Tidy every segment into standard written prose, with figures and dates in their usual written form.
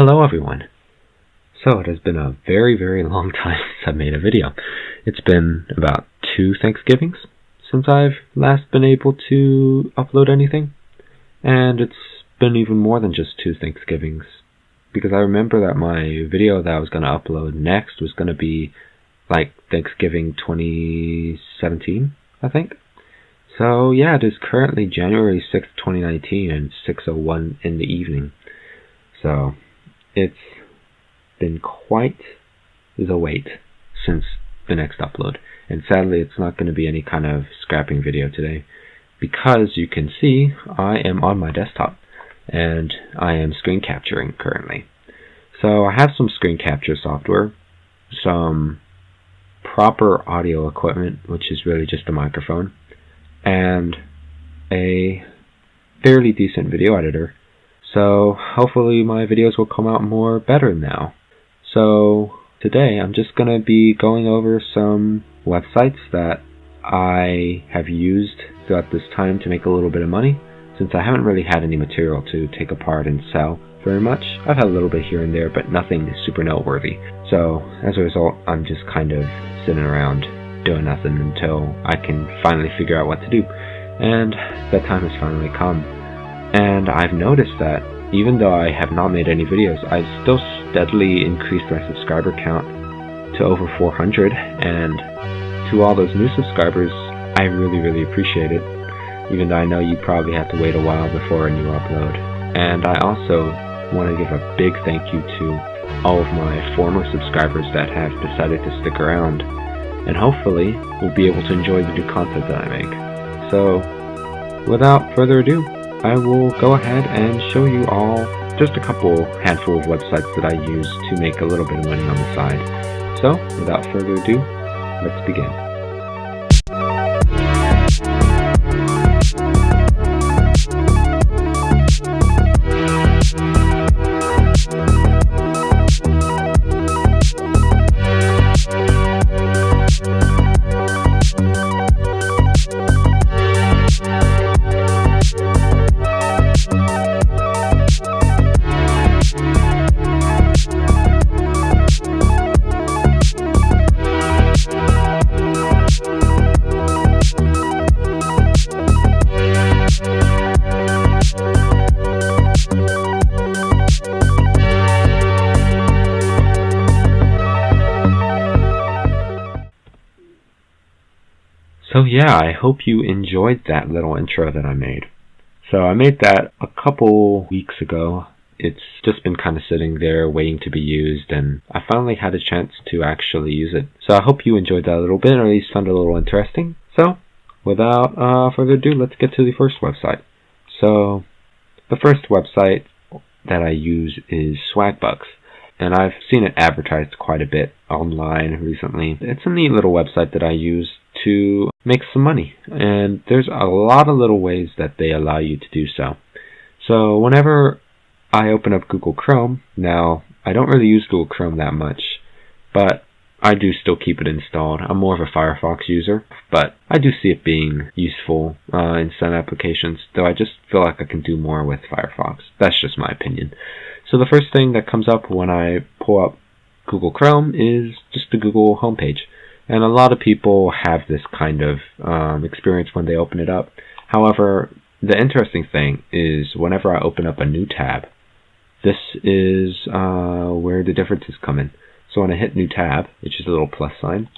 Hello everyone. So it has been a very long time since I've made a video. It's been about 2 Thanksgivings since I've last been able to upload anything. And it's been even more than just 2 Thanksgivings, because I remember that my video that I was going to upload next was going to be like Thanksgiving 2017, I think. So yeah, it is currently January 6th, 2019 and 6:01 in the evening. So it's been quite the wait since the next upload. And sadly, it's not going to be any kind of scrapping video today, because you can see I am on my desktop and I am screen capturing currently. So I have some screen capture software, some proper audio equipment, which is really just a microphone, and a fairly decent video editor. So hopefully my videos will come out more better now. So today I'm just going to be going over some websites that I have used throughout this time to make a little bit of money, since I haven't really had any material to take apart and sell very much. I've had a little bit here and there, but nothing super noteworthy. So as a result, I'm just kind of sitting around doing nothing until I can finally figure out what to do. And that time has finally come. And I've noticed that even though I have not made any videos, I've still steadily increased my subscriber count to over 400. And to all those new subscribers, I really appreciate it, even though I know you probably have to wait a while before a new upload. And I also want to give a big thank you to all of my former subscribers that have decided to stick around, and hopefully will be able to enjoy the new content that I make. So without further ado, I will go ahead and show you all just a handful of websites that I use to make a little bit of money on the side. So without further ado, let's begin. So yeah, I hope you enjoyed that little intro that I made. So I made that a couple weeks ago. It's just been kind of sitting there waiting to be used, and I finally had a chance to actually use it. So I hope you enjoyed that a little bit, or at least found it a little interesting. So without further ado, let's get to the first website. So the first website that I use is Swagbucks, and I've seen it advertised quite a bit online recently. It's a neat little website that I use to make some money, and there's a lot of little ways that they allow you to do so. So whenever I open up Google Chrome, now I don't really use Google Chrome that much, but I do still keep it installed. I'm more of a Firefox user, but I do see it being useful in some applications, though I just feel like I can do more with Firefox. That's just my opinion. So the first thing that comes up when I pull up Google Chrome is just the Google homepage. And a lot of people have this kind of experience when they open it up. However, the interesting thing is whenever I open up a new tab, this is where the differences come in. So when I hit new tab, which is a little plus sign,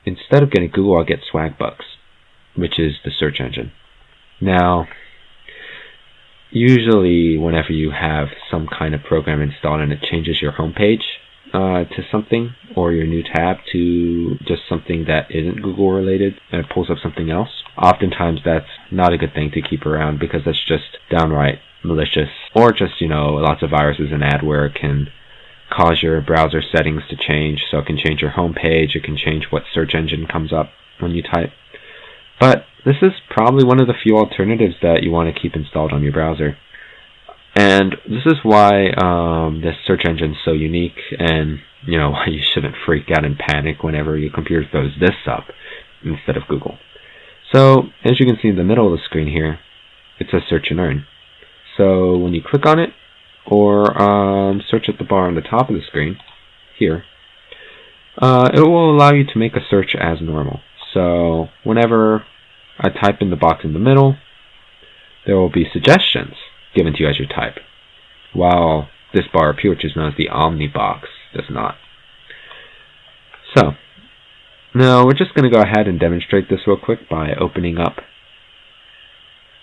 instead of getting Google, I'll get Swagbucks, which is the search engine. Now, usually whenever you have some kind of program installed and it changes your homepage to something, or your new tab to just something that isn't Google related, and it pulls up something else, oftentimes that's not a good thing to keep around, because that's just downright malicious, or just, lots of viruses and adware can cause your browser settings to change. So it can change your homepage, it can change what search engine comes up when you type. But this is probably one of the few alternatives that you want to keep installed on your browser. And this is why this search engine is so unique, and why you shouldn't freak out and panic whenever your computer throws this up instead of Google. So as you can see in the middle of the screen here, it says search and earn. So when you click on it, or search at the bar on the top of the screen here, it will allow you to make a search as normal. So whenever I type in the box in the middle, there will be suggestions given to you as you type, while this bar up here, which is known as the Omni box, does not. So now we're just going to go ahead and demonstrate this real quick by opening up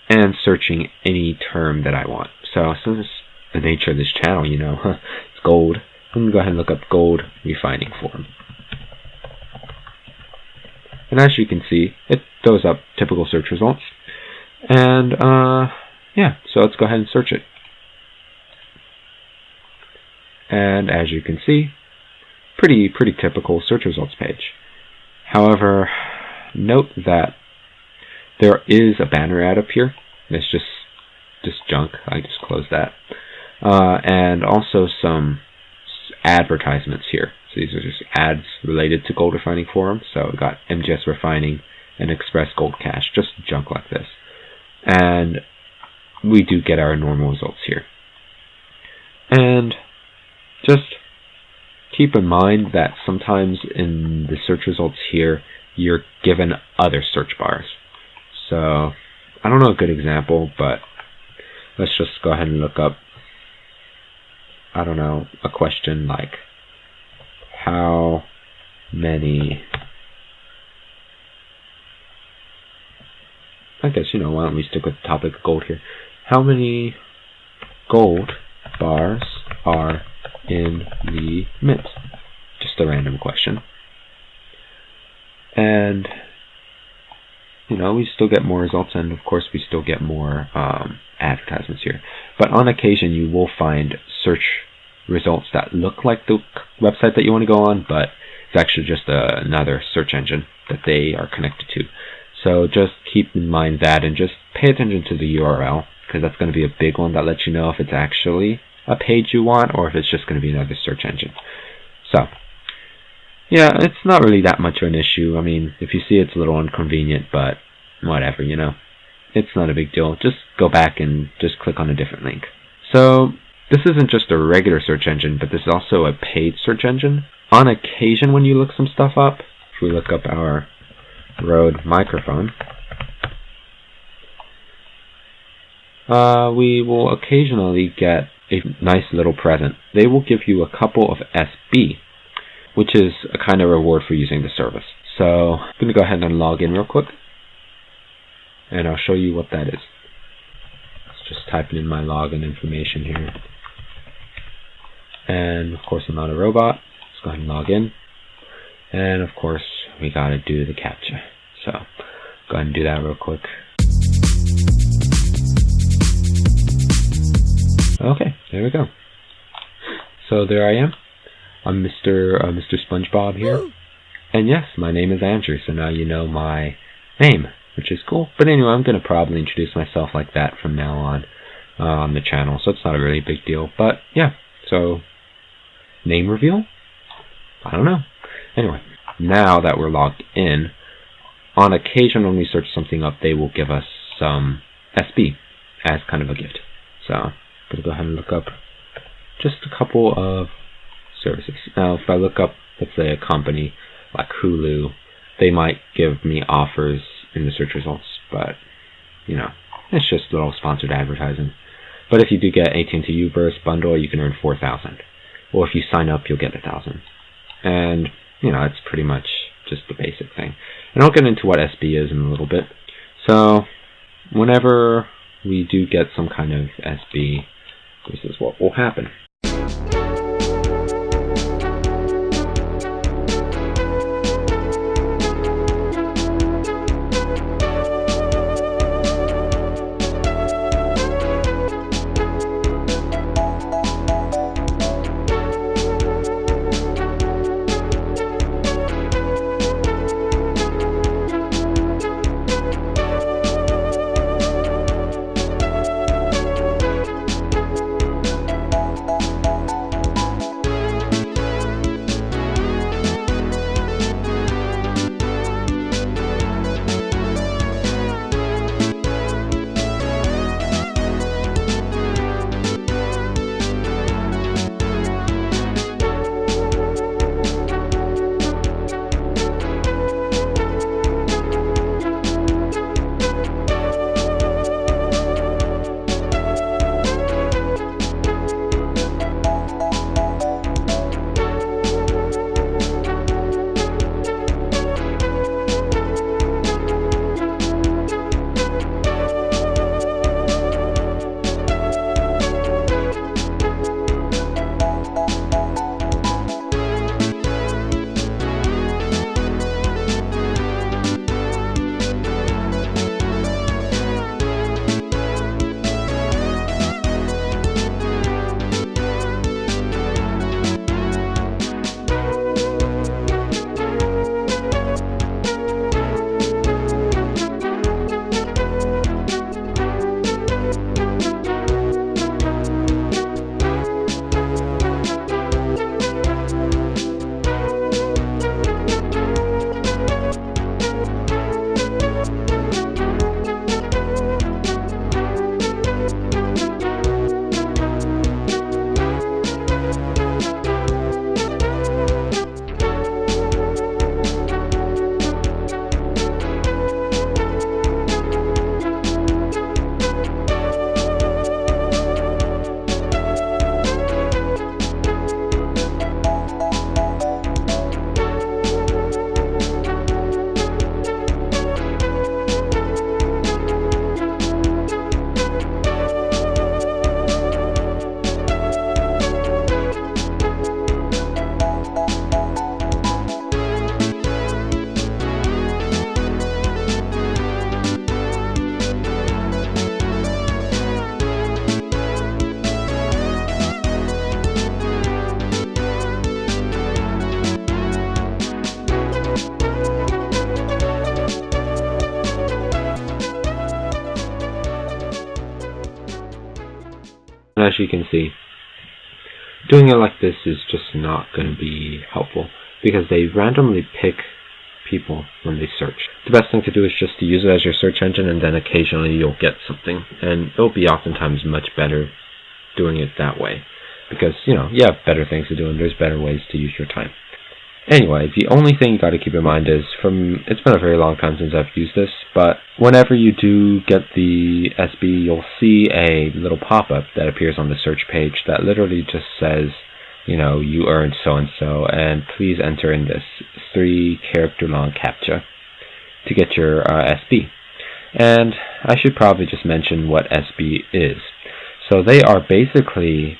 and searching any term that I want. So since the nature of this channel, you know, it's gold, I'm going to go ahead and look up gold refining form. And as you can see, it throws up typical search results. And yeah, so let's go ahead and search it. And as you can see, pretty typical search results page. However, note that there is a banner ad up here. It's just junk. I just closed that. And also some advertisements here. So these are just ads related to gold refining forum. So we got MGS refining and Express Gold Cash, just junk like this. And we do get our normal results here. And just keep in mind that sometimes in the search results here, you're given other search bars. So I don't know a good example, but let's just go ahead and look up, I don't know, a question like, how many, I guess, you know, why don't we stick with the topic of gold here. How many gold bars are in the mint? Just a random question. And, you know, we still get more results, and of course we still get more advertisements here. But on occasion you will find search results that look like the website that you want to go on, but it's actually just another search engine that they are connected to. So just keep in mind that, and just pay attention to the URL, because that's going to be a big one that lets you know if it's actually a page you want or if it's just going to be another search engine. So yeah, it's not really that much of an issue. I mean, if you see it's a little inconvenient, but whatever, you know, it's not a big deal. Just go back and just click on a different link. So this isn't just a regular search engine, but this is also a paid search engine. On occasion, when you look some stuff up, if we look up our Rode microphone, we will occasionally get a nice little present. They will give you a couple of SB, which is a kind of reward for using the service. So I'm going to go ahead and log in real quick, and I'll show you what that is. Let's just type in my login information here. And of course I'm not a robot. Let's go ahead and log in. And of course we got to do the CAPTCHA. So go ahead and do that real quick. Okay, there we go. So there I am. I'm Mr. SpongeBob here. And yes, my name is Andrew, so now you know my name, which is cool. But anyway, I'm going to probably introduce myself like that from now on the channel, so it's not a really big deal. But yeah, so name reveal? I don't know. Anyway, now that we're logged in, on occasion when we search something up, they will give us some SB as kind of a gift. So I'm going to go ahead and look up just a couple of services. Now, if I look up, let's say, a company like Hulu, they might give me offers in the search results, but, you know, it's just a little sponsored advertising. But if you do get AT&T U-Burst bundle, you can earn 4,000. Or if you sign up, you'll get 1,000. And, you know, it's pretty much just the basic thing. And I'll get into what SB is in a little bit. So, whenever we do get some kind of SB, this is what will happen. as you can see, doing it like this is just not going to be helpful because they randomly pick people when they search. The best thing to do is just to use it as your search engine, and then occasionally you'll get something, and it'll be oftentimes much better doing it that way because, you know, you have better things to do and there's better ways to use your time. Anyway, the only thing you got to keep in mind is it's been a very long time since I've used this, but whenever you do get the SB, you'll see a little pop-up that appears on the search page that literally just says, you know, you earned so-and-so, and please enter in this 3-character long CAPTCHA to get your SB. And I should probably just mention what SB is. So they are basically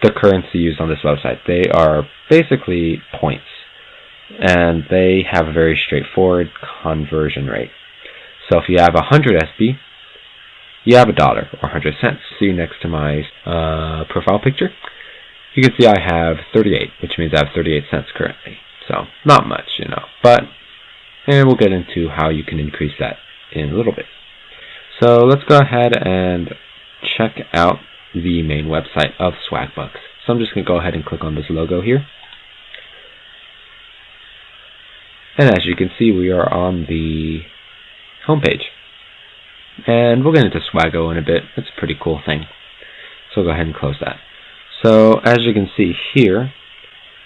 the currency used on this website. They are basically points, and they have a very straightforward conversion rate. So if you have 100 SB, you have $1 or 100 cents. See next to my profile picture, you can see I have 38, which means I have 38 cents currently. So not much, you know, and we'll get into how you can increase that in a little bit. So let's go ahead and check out the main website of Swagbucks. So I'm just going to go ahead and click on this logo here. And as you can see, we are on the homepage. And we'll get into Swaggo in a bit. It's a pretty cool thing. So go ahead and close that. So as you can see here,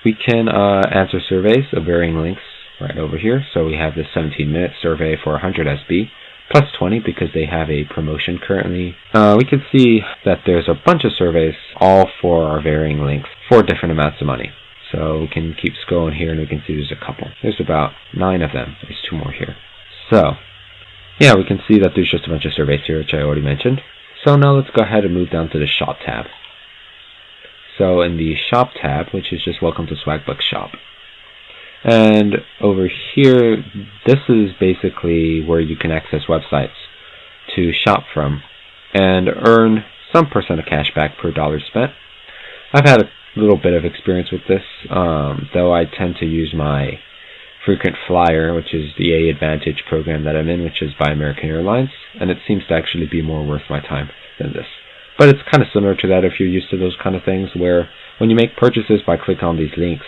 we can answer surveys of varying lengths right over here. So we have this 17-minute survey for 100 SB, plus 20 because they have a promotion currently. We can see that there's a bunch of surveys, all for our varying lengths, for different amounts of money. So we can keep scrolling here and we can see there's a couple. There's about 9 of them. There's 2 more here. So, yeah, we can see that there's just a bunch of surveys here, which I already mentioned. So now let's go ahead and move down to the Shop tab. So in the Shop tab, which is just Welcome to Swagbucks Shop. And over here, this is basically where you can access websites to shop from and earn some percent of cash back per dollar spent. I've had a little bit of experience with this, though I tend to use my frequent flyer, which is the A Advantage program that I'm in, which is by American Airlines, and it seems to actually be more worth my time than this. But it's kind of similar to that if you're used to those kind of things, where when you make purchases by clicking on these links,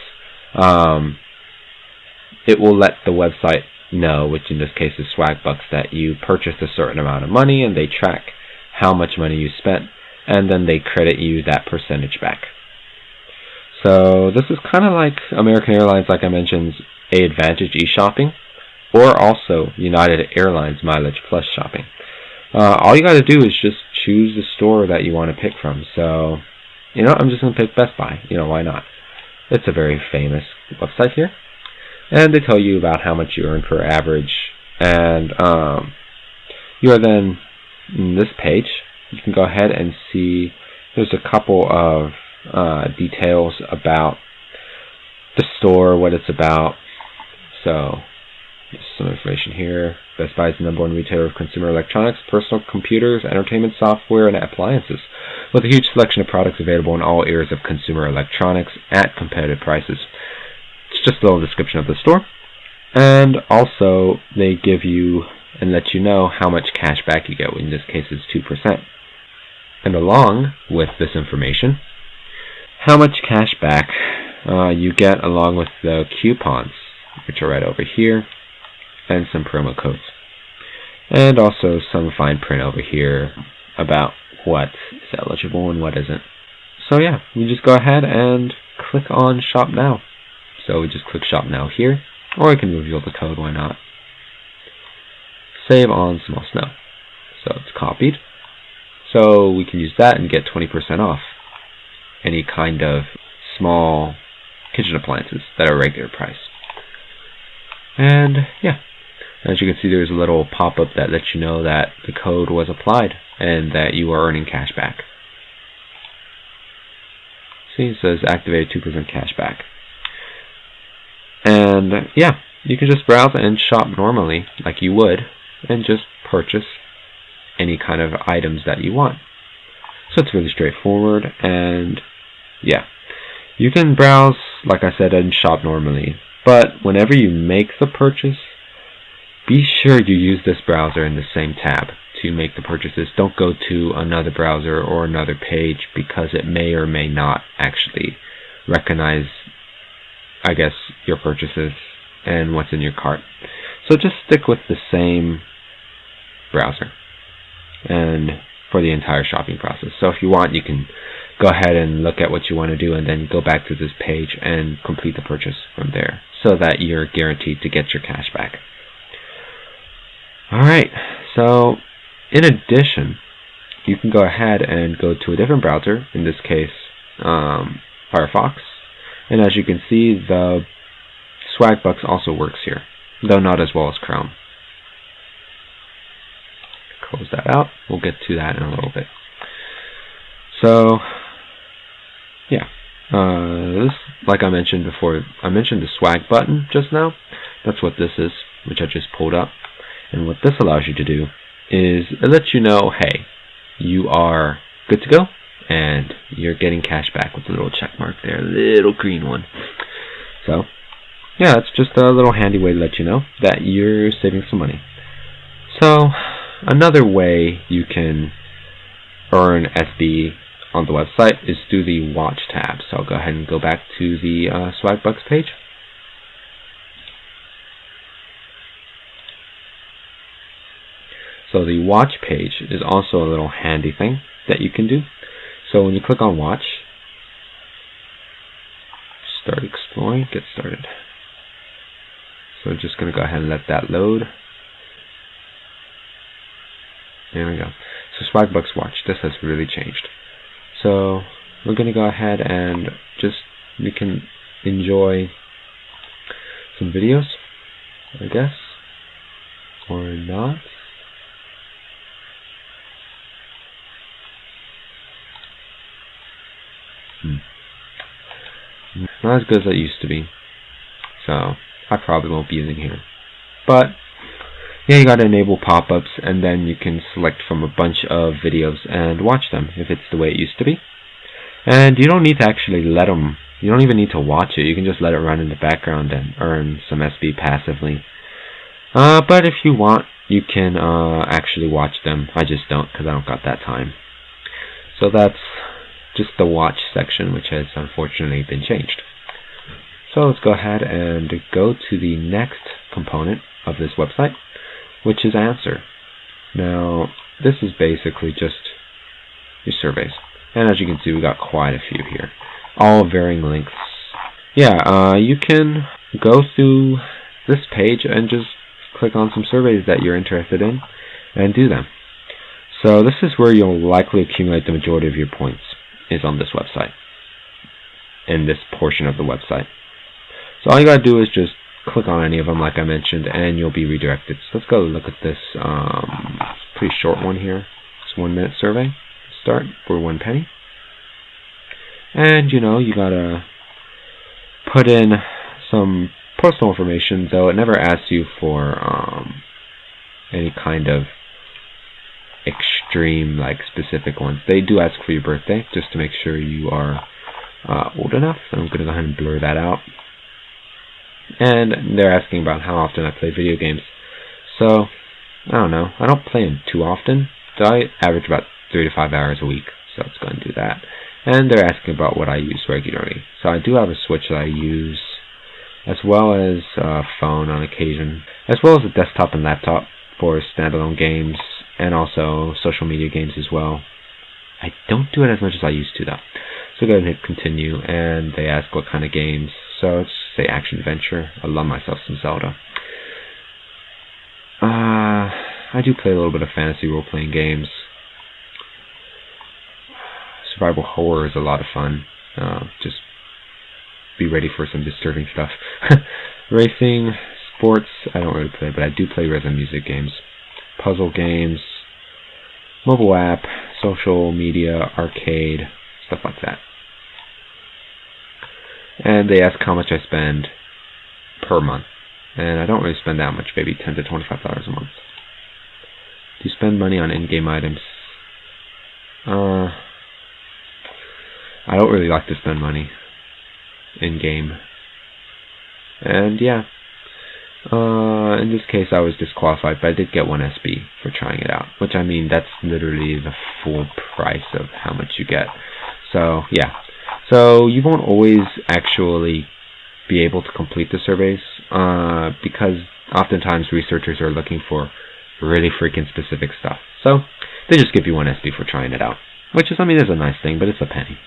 it will let the website know, which in this case is Swagbucks, that you purchased a certain amount of money, and they track how much money you spent, and then they credit you that percentage back. So this is kind of like American Airlines, like I mentioned, A Advantage e-shopping, or also United Airlines Mileage Plus shopping. All you got to do is just choose the store that you want to pick from. So, you know, I'm just going to pick Best Buy. You know, why not? It's a very famous website here. And they tell you about how much you earn per average. And you are then, in this page, you can go ahead and see there's a couple of details about the store, what it's about. So, just some information here. Best Buy is the #1 retailer of consumer electronics, personal computers, entertainment software, and appliances, with a huge selection of products available in all areas of consumer electronics at competitive prices. It's just a little description of the store. And also, they give you and let you know how much cash back you get. In this case, it's 2%. And along with this information, how much cash back you get along with the coupons, which are right over here, and some promo codes. And also some fine print over here about what is eligible and what isn't. So yeah, we just go ahead and click on Shop Now. So we just click Shop Now here, or I can reveal the code, why not? Save on Small Snow. So it's copied. So we can use that and get 20% off any kind of small kitchen appliances that are regular price. And yeah, as you can see, there's a little pop-up that lets you know that the code was applied and that you are earning cash back. See, it says activate 2% cash back. And yeah, you can just browse and shop normally like you would and just purchase any kind of items that you want. So it's really straightforward, and yeah, you can browse, like I said, and shop normally. But whenever you make the purchase, be sure you use this browser in the same tab to make the purchases, don't go to another browser or another page, because it may or may not actually recognize, I guess, your purchases and what's in your cart. So just stick with the same browser and for the entire shopping process. So if you want, you can go ahead and look at what you want to do and then go back to this page and complete the purchase from there, so that you're guaranteed to get your cash back. Alright, so in addition, you can go ahead and go to a different browser, in this case Firefox, and as you can see, the Swagbucks also works here, though not as well as Chrome. Close that out. We'll get to that in a little bit. So yeah, this, like I mentioned before, I mentioned the swag button just now. That's what this is, which I just pulled up. And what this allows you to do is it lets you know, hey, you are good to go, and you're getting cash back with a little check mark there, a little green one. So yeah, it's just a little handy way to let you know that you're saving some money. So another way you can earn SB on the website is through the Watch tab. So I'll go ahead and go back to the Swagbucks page. So the Watch page is also a little handy thing that you can do. So when you click on Watch, start exploring, get started. So I'm just going to go ahead and let that load. There we go. So Swagbucks Watch, this has really changed. So we're going to go ahead and we can enjoy some videos, I guess, or not. Not as good as it used to be, so I probably won't be using here. But yeah, you gotta enable pop-ups, and then you can select from a bunch of videos and watch them if it's the way it used to be. And you don't need to actually let them, you don't even need to watch it, you can just let it run in the background and earn some SB passively. But if you want, you can actually watch them. I just don't, because I don't got that time. So that's just the watch section, which has unfortunately been changed. So let's go ahead and go to the next component of this website, which is Answer. Now, this is basically just your surveys. And as you can see, we got quite a few here, all varying lengths. Yeah, you can go through this page and just click on some surveys that you're interested in and do them. So this is where you'll likely accumulate the majority of your points, is on this website, in this portion of the website. So all you gotta do is just click on any of them, like I mentioned, and you'll be redirected. So let's go look at this pretty short one here. It's 1 minute survey. Start for 1 penny. And you know, you gotta put in some personal information, though it never asks you for any kind of extreme, like, specific ones. They do ask for your birthday, just to make sure you are old enough. I'm gonna go ahead and blur that out. And they're asking about how often I play video games. So, I don't know. I don't play them too often. So I average about 3 to 5 hours a week. So let's go and do that. And they're asking about what I use regularly. So I do have a Switch that I use, as well as a phone on occasion, as well as a desktop and laptop for standalone games, and also social media games as well. I don't do it as much as I used to, though. So go ahead and hit continue, and they ask what kind of games. So let's say action adventure. I love myself some Zelda. I do play a little bit of fantasy role-playing games. Survival horror is a lot of fun. Just be ready for some disturbing stuff. Racing, sports, I don't really play, but I do play rhythm music games. Puzzle games, mobile app, social media, arcade, stuff like that. And they ask how much I spend per month. And I don't really spend that much, maybe $10 to $25 a month. Do you spend money on in-game items? I don't really like to spend money in-game. And yeah. In this case, I was disqualified, but I did get 1 SB for trying it out, which, I mean, that's literally the full price of how much you get. So, yeah. So, you won't always actually be able to complete the surveys, because oftentimes researchers are looking for really freaking specific stuff. So, they just give you 1 SB for trying it out, which is, I mean, is a nice thing, but it's a penny.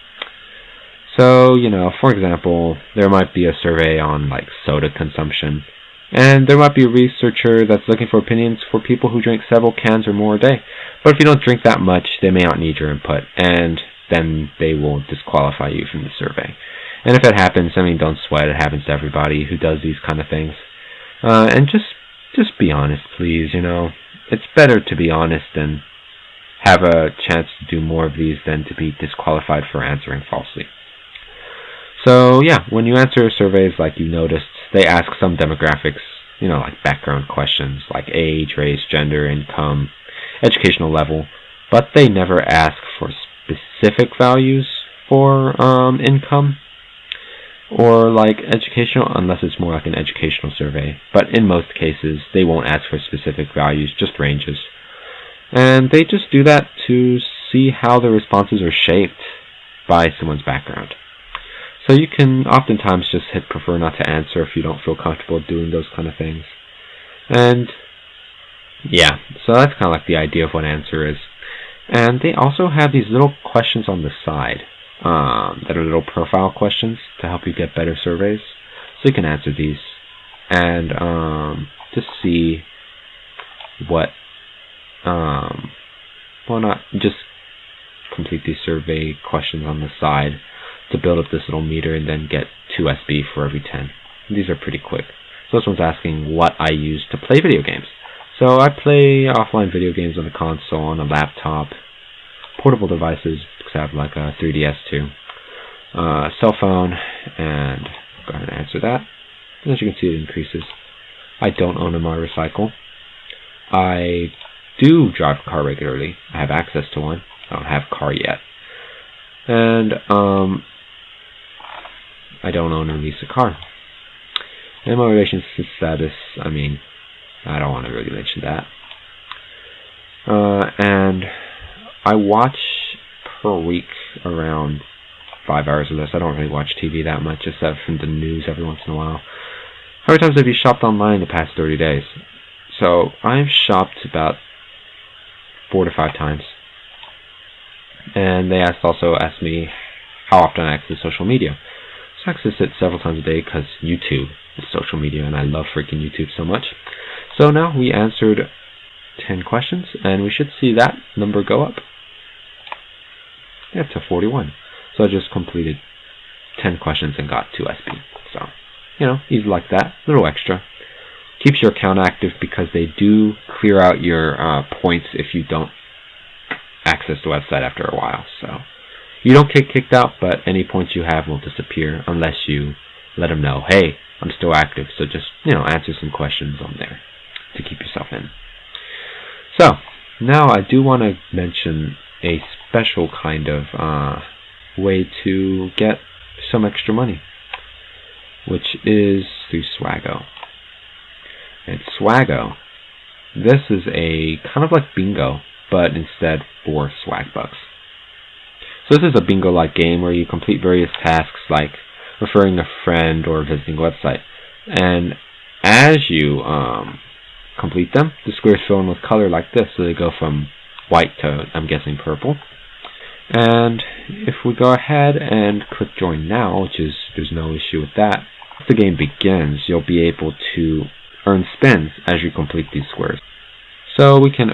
So, you know, for example, there might be a survey on, like, soda consumption, and there might be a researcher that's looking for opinions for people who drink several cans or more a day. But if you don't drink that much, they may not need your input, and then they will disqualify you from the survey. And if it happens, I mean, don't sweat. It happens to everybody who does these kind of things. And just be honest, please, you know. It's better to be honest and have a chance to do more of these than to be disqualified for answering falsely. So, yeah, when you answer surveys like you noticed, they ask some demographics, you know, like background questions like age, race, gender, income, educational level, but they never ask for specific values for income or like educational, unless it's more like an educational survey. But in most cases, they won't ask for specific values, just ranges. And they just do that to see how the responses are shaped by someone's background. So you can oftentimes just hit prefer not to answer if you don't feel comfortable doing those kind of things. And yeah, so that's kind of like the idea of what answer is. And they also have these little questions on the side that are little profile questions to help you get better surveys. So you can answer these and just see what, well, not just complete these survey questions on the side to build up this little meter and then get 2 SB for every 10. These are pretty quick. So this one's asking what I use to play video games. So I play offline video games on a console, on a laptop, portable devices, because I have like a 3DS too, cell phone, and go ahead and answer that. And as you can see, it increases. I don't own a motorcycle. I do drive a car regularly. I have access to one. I don't have a car yet. And I don't own or lease a car. And my relationship status, I mean, I don't want to really mention that. And I watch per week around 5 hours or less. I don't really watch TV that much, except from the news every once in a while. How many times have you shopped online the past 30 days? So I've shopped about 4 to 5 times. And they also asked me how often I access social media. So I access it several times a day because YouTube is social media and I love freaking YouTube so much. So now we answered 10 questions and we should see that number go up. Yeah, to 41. So I just completed 10 questions and got 2 SB. So, you know, easy like that. A little extra. Keeps your account active because they do clear out your points if you don't access the website after a while. So you don't get kicked out, but any points you have will disappear unless you let them know, hey, I'm still active. So just, you know, answer some questions on there to keep yourself in. So now I do want to mention a special kind of way to get some extra money, which is through Swaggo. And Swaggo, this is a kind of like bingo, but instead for swag bucks. So this is a bingo-like game where you complete various tasks like referring a friend or visiting a website. And as you complete them, the squares fill in with color like this, so they go from white to, I'm guessing, purple. And if we go ahead and click join now, which is, there's no issue with that, if the game begins, you'll be able to earn spins as you complete these squares. So we can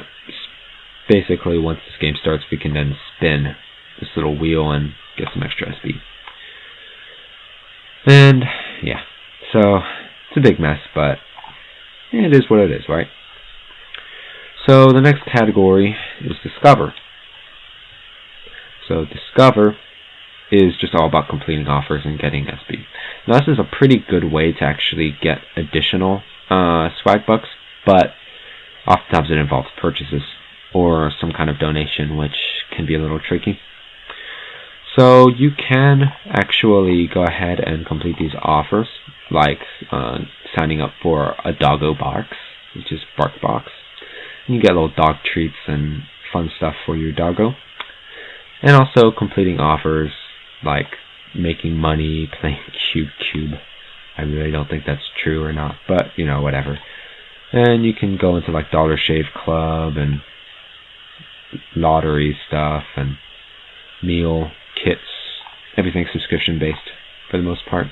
basically, once this game starts, we can then spin this little wheel and get some extra SB. And yeah, so it's a big mess, but it is what it is, right? So the next category is Discover. So Discover is just all about completing offers and getting SB. Now this is a pretty good way to actually get additional swag bucks, but oftentimes it involves purchases or some kind of donation, which can be a little tricky. So you can actually go ahead and complete these offers, like signing up for a doggo box, which is bark box. And you get little dog treats and fun stuff for your doggo. And also completing offers like making money playing Cube. I really don't think that's true or not, but you know, whatever. And you can go into like Dollar Shave Club and lottery stuff and meal kits, everything subscription based for the most part.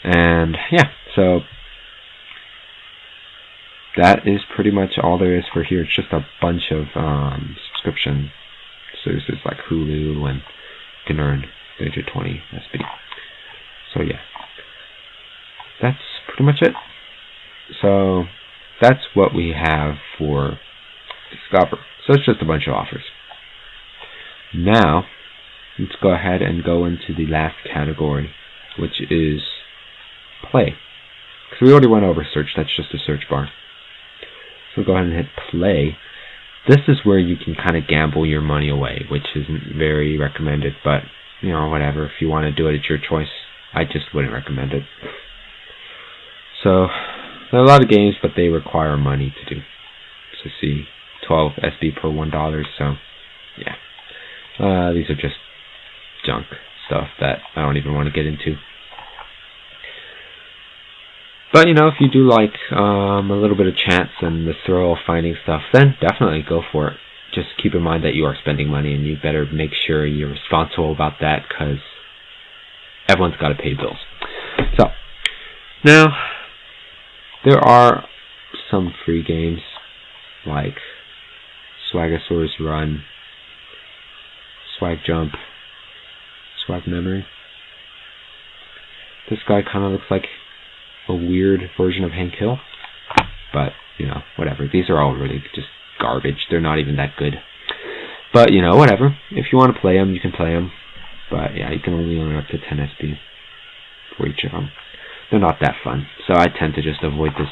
And yeah, so that is pretty much all there is for here. It's just a bunch of subscription services like Hulu, and you can earn 320 SB. So yeah, that's pretty much it. So that's what we have for Discover. So it's just a bunch of offers. Now let's go ahead and go into the last category, which is play. Because we already went over search, that's just a search bar. So go ahead and hit play. This is where you can kind of gamble your money away, which isn't very recommended, but you know, whatever. If you want to do it, it's your choice. I just wouldn't recommend it. So there are a lot of games, but they require money to do. So see, 12 SB per $1. So yeah, these are just junk stuff that I don't even want to get into. But you know, if you do like a little bit of chance and the thrill of finding stuff, then definitely go for it. Just keep in mind that you are spending money, and you better make sure you're responsible about that, because everyone's got to pay bills. So now there are some free games like Swagasaurus Run, Swag Jump, Swag Memory. This guy kind of looks like a weird version of Hank Hill, but you know, whatever. These are all really just garbage. They're not even that good, but you know, whatever. If you want to play them, you can play them, but yeah, you can only earn up to 10 SB for each of them. They're not that fun, so I tend to just avoid this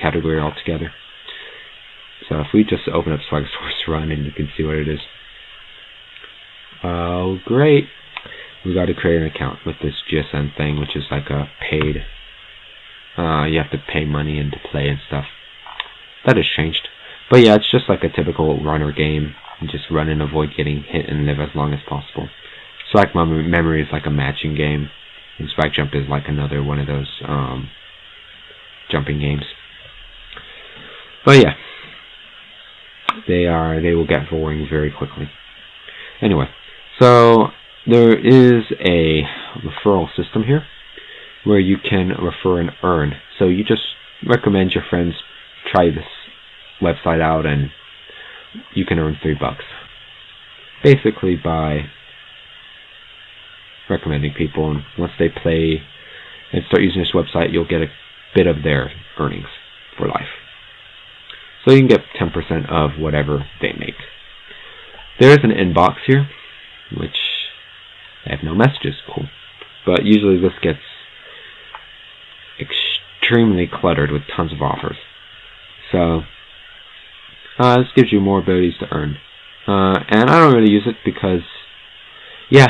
category altogether. So if we just open up Swagasaurus Run, and you can see what it is. Oh great, we got to create an account with this GSN thing, which is like a paid, you have to pay money in to play and stuff. That has changed. But yeah, it's just like a typical runner game. You just run and avoid getting hit and live as long as possible. Swag Memory is like a matching game, and Swag Jump is like another one of those jumping games. But yeah, they will get boring very quickly. Anyway, so there is a referral system here where you can refer and earn. So you just recommend your friends try this website out, and you can earn $3 basically by recommending people, and once they play and start using this website, you'll get a bit of their earnings for life. So you can get 10% of whatever they make. There is an inbox here, which I have no messages, cool. But usually this gets extremely cluttered with tons of offers. So this gives you more abilities to earn. And I don't really use it because, yeah,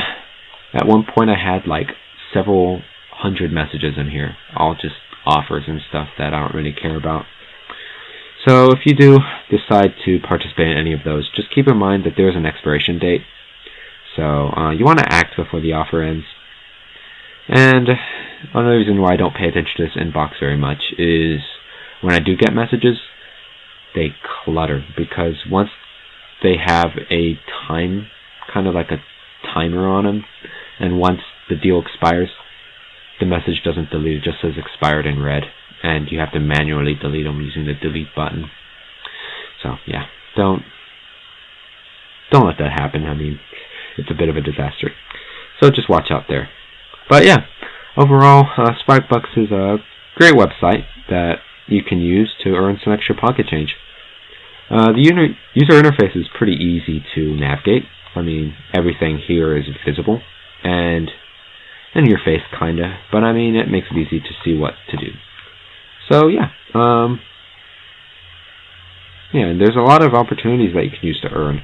at one point I had like several hundred messages in here, all just offers and stuff that I don't really care about. So if you do decide to participate in any of those, just keep in mind that there is an expiration date. So you want to act before the offer ends. And another reason why I don't pay attention to this inbox very much is when I do get messages, they clutter, because once they have a time, kind of like a timer on them, and once the deal expires, the message doesn't delete, it just says expired in red, and you have to manually delete them using the delete button. So yeah, don't let that happen. I mean, it's a bit of a disaster. So just watch out there. But yeah, overall, Spikebucks is a great website that you can use to earn some extra pocket change. The user interface is pretty easy to navigate. I mean, everything here is visible, and in your face, kinda. But I mean, it makes it easy to see what to do. So yeah, and there's a lot of opportunities that you can use to earn,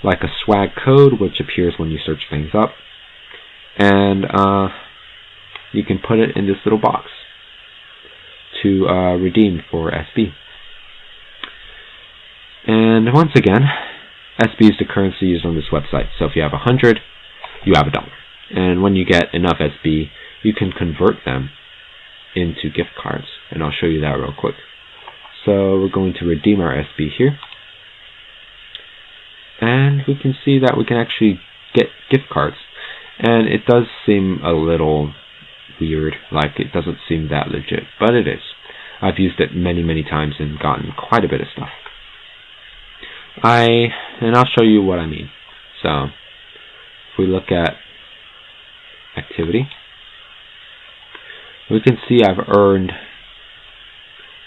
like a swag code, which appears when you search things up, and you can put it in this little box. to redeem for SB. And once again, SB is the currency used on this website. So if you have 100, you have $1. And when you get enough SB, you can convert them into gift cards. And I'll show you that real quick. So we're going to redeem our SB here. And we can see that we can actually get gift cards. And it does seem a little weird, like it doesn't seem that legit, but it is. I've used it many times and gotten quite a bit of stuff. And I'll show you what I mean. So if we look at activity, we can see I've earned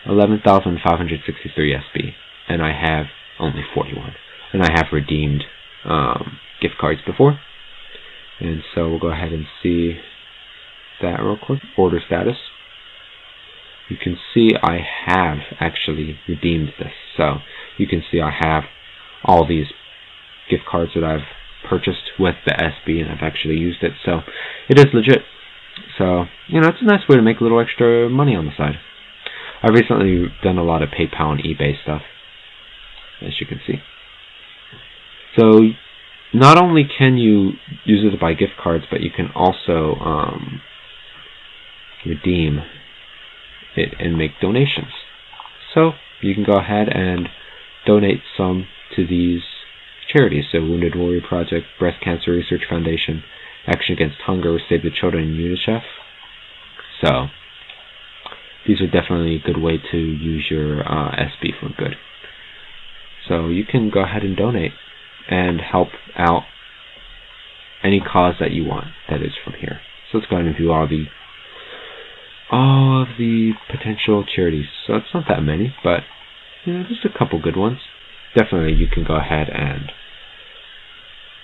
11,563 SB, and I have only 41. And I have redeemed gift cards before. And so we'll go ahead and see that real quick. Order status. You can see I have actually redeemed this. So you can see I have all these gift cards that I've purchased with the SB, and I've actually used it. So it is legit. So, it's a nice way to make a little extra money on the side. I've recently done a lot of PayPal and eBay stuff, as you can see. So not only can you use it to buy gift cards, but you can also redeem it and make donations. So you can go ahead and donate some to these charities. So Wounded Warrior Project, Breast Cancer Research Foundation, Action Against Hunger, Save the Children, and UNICEF. So these are definitely a good way to use your SB for good. So you can go ahead and donate and help out any cause that you want, that is from here. So let's go ahead and view all of the potential charities. So it's not that many, but just a couple good ones. Definitely you can go ahead and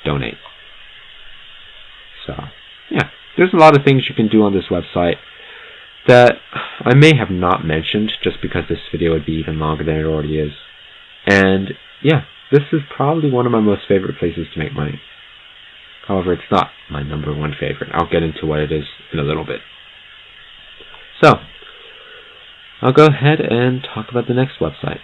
donate. So yeah, there's a lot of things you can do on this website that I may have not mentioned just because this video would be even longer than it already is. And yeah, this is probably one of my most favorite places to make money. However, it's not my #1 favorite. I'll get into what it is in a little bit. So, I'll go ahead and talk about the next website.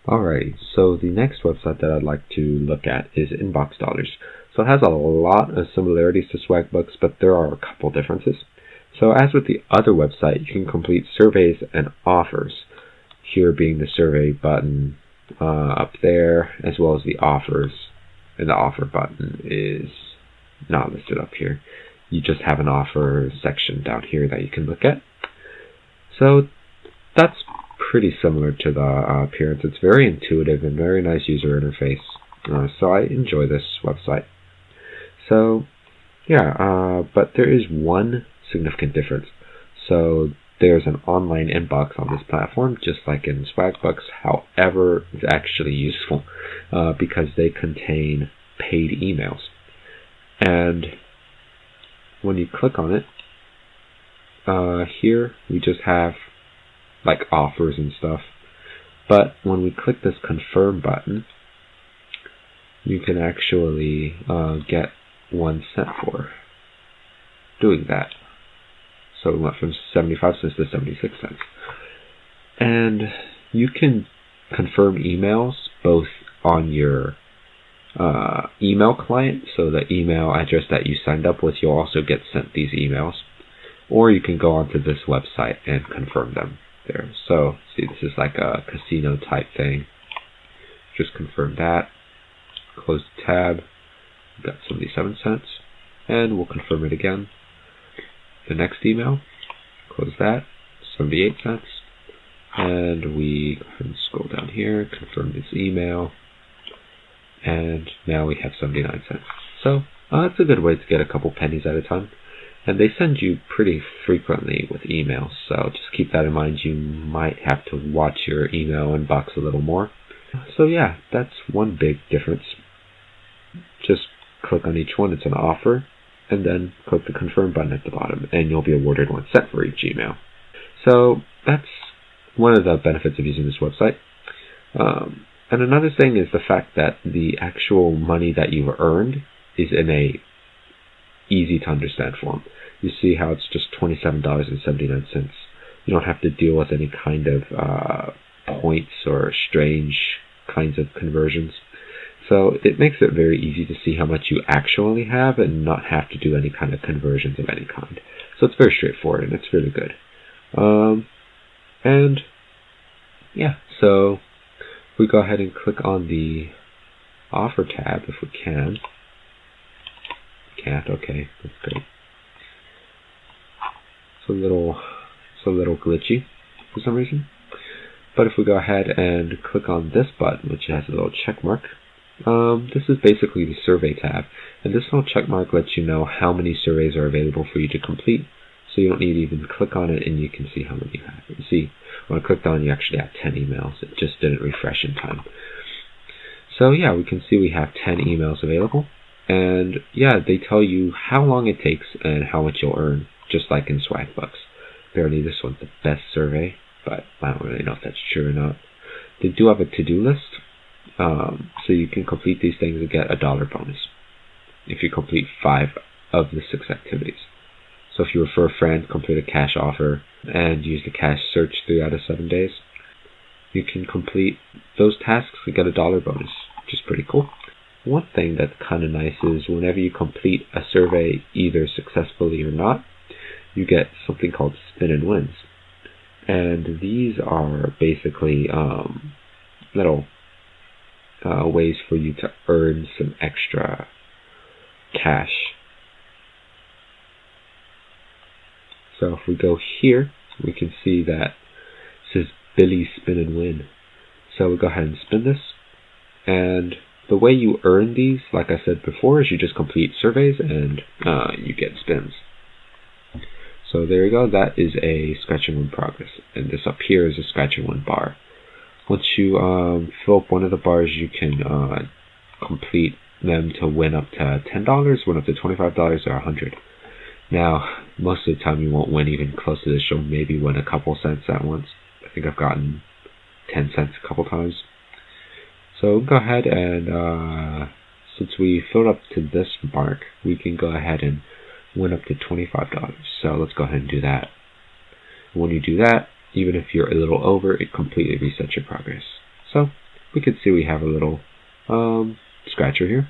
Alright, so the next website that I'd like to look at is Inbox Dollars. So it has a lot of similarities to Swagbucks, but there are a couple differences. So as with the other website, you can complete surveys and offers, here being the survey button up there, as well as the offers, and the offer button is not listed up here. You just have an offer section down here that you can look at. So that's pretty similar to the appearance. It's very intuitive and very nice user interface. So I enjoy this website. So yeah, but there is one significant difference. So there's an online inbox on this platform, just like in Swagbucks. However, it's actually useful because they contain paid emails. And when you click on it, here we just have like offers and stuff. But when we click this confirm button, you can actually get 1 cent for doing that. So we went from 75 cents to 76 cents. And you can confirm emails both on your email client, so the email address that you signed up with, you'll also get sent these emails. Or you can go onto this website and confirm them there. So see, this is like a casino type thing. Just confirm that. Close the tab. Got 77 cents. And we'll confirm it again. The next email, close that, 78 cents. And we can scroll down here, confirm this email. And now we have 79 cents. So it's a good way to get a couple pennies at a time. And they send you pretty frequently with emails, so just keep that in mind. You might have to watch your email inbox a little more. So yeah, that's one big difference. Just click on each one, it's an offer, and then click the confirm button at the bottom, and you'll be awarded 1 cent for each email. So that's one of the benefits of using this website. And another thing is the fact that the actual money that you've earned is in a easy to understand form. You see how it's just $27.79. You don't have to deal with any kind of points or strange kinds of conversions. So it makes it very easy to see how much you actually have and not have to do any kind of conversions of any kind. So it's very straightforward and it's really good. And yeah, so we go ahead and click on the offer tab if we can. Can't, okay, that's great. It's a little glitchy for some reason. But if we go ahead and click on this button, which has a little check mark, this is basically the survey tab. And this little check mark lets you know how many surveys are available for you to complete. So you don't need to even click on it and you can see how many you have. You see, when I clicked on, you actually have 10 emails. It just didn't refresh in time. So yeah, we can see we have 10 emails available. And yeah, they tell you how long it takes and how much you'll earn, just like in Swagbucks. Apparently this one's the best survey, but I don't really know if that's true or not. They do have a to-do list, so you can complete these things and get a $1 bonus if you complete 5 of the 6 activities. So if you refer a friend, complete a cash offer, and use the cash search 3 out of 7 days, you can complete those tasks and get a $1 bonus, which is pretty cool. One thing that's kind of nice is whenever you complete a survey, either successfully or not, you get something called spin and wins. And these are basically little ways for you to earn some extra cash. So if we go here, we can see that it says Billy Spin and Win. So we'll go ahead and spin this. And the way you earn these, like I said before, is you just complete surveys and you get spins. So there you go, that is a scratch and win progress. And this up here is a scratch and win bar. Once you fill up one of the bars, you can complete them to win up to $10, win up to $25 or $100. Now, most of the time you won't win even close to this. You'll maybe win a couple cents at once. I think I've gotten 10 cents a couple times. So go ahead and, since we filled up to this mark, we can go ahead and win up to $25. So let's go ahead and do that. When you do that, even if you're a little over, it completely resets your progress. So we can see we have a little scratcher here.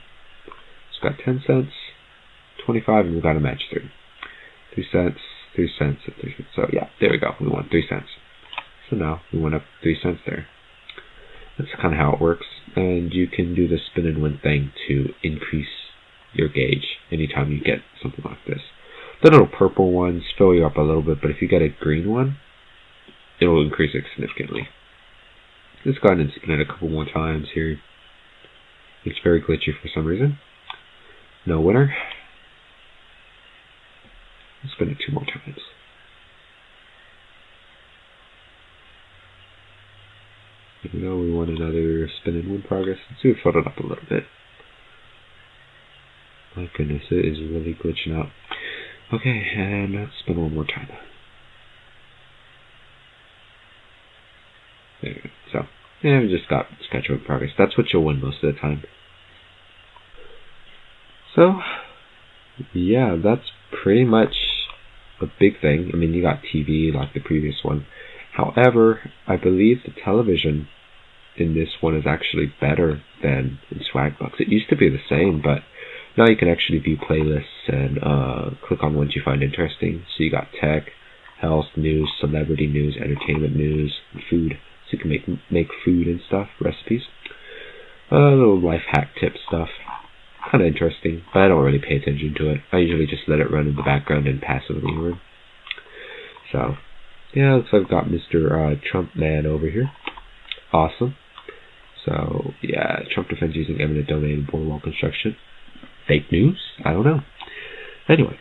It's got 10 cents, 25, and we've got a match 3. 3 cents, 3 cents, and 3 cents. So yeah, there we go. We won 3 cents. So now we went up 3 cents there. That's kind of how it works. And you can do the spin and win thing to increase your gauge anytime you get something like this. The little purple ones fill you up a little bit, but if you get a green one, it'll increase it significantly. Let's go ahead and spin it a couple more times here. It's very glitchy for some reason. No winner. Let's spin it 2 more times. There we go, we want another spin and win progress. Let's see if we filled it up a little bit. My goodness, it is really glitching out. Okay, and let's spin one more time. There we go. So, yeah, we just got scratch and win progress. That's what you'll win most of the time. So, yeah, that's pretty much a big thing. I mean, you got TV like the previous one. However, I believe the television in this one is actually better than in Swagbucks. It used to be the same, but now you can actually view playlists and click on ones you find interesting. So you got tech, health, news, celebrity news, entertainment news, and food. So you can make food and stuff, recipes. Little life hack tip stuff. Kind of interesting, but I don't really pay attention to it. I usually just let it run in the background and passively learn. So, yeah, looks like I've got Mr. Trump Man over here. Awesome. So, yeah, Trump defends using eminent domain in border wall construction. Fake news? I don't know. Anyway,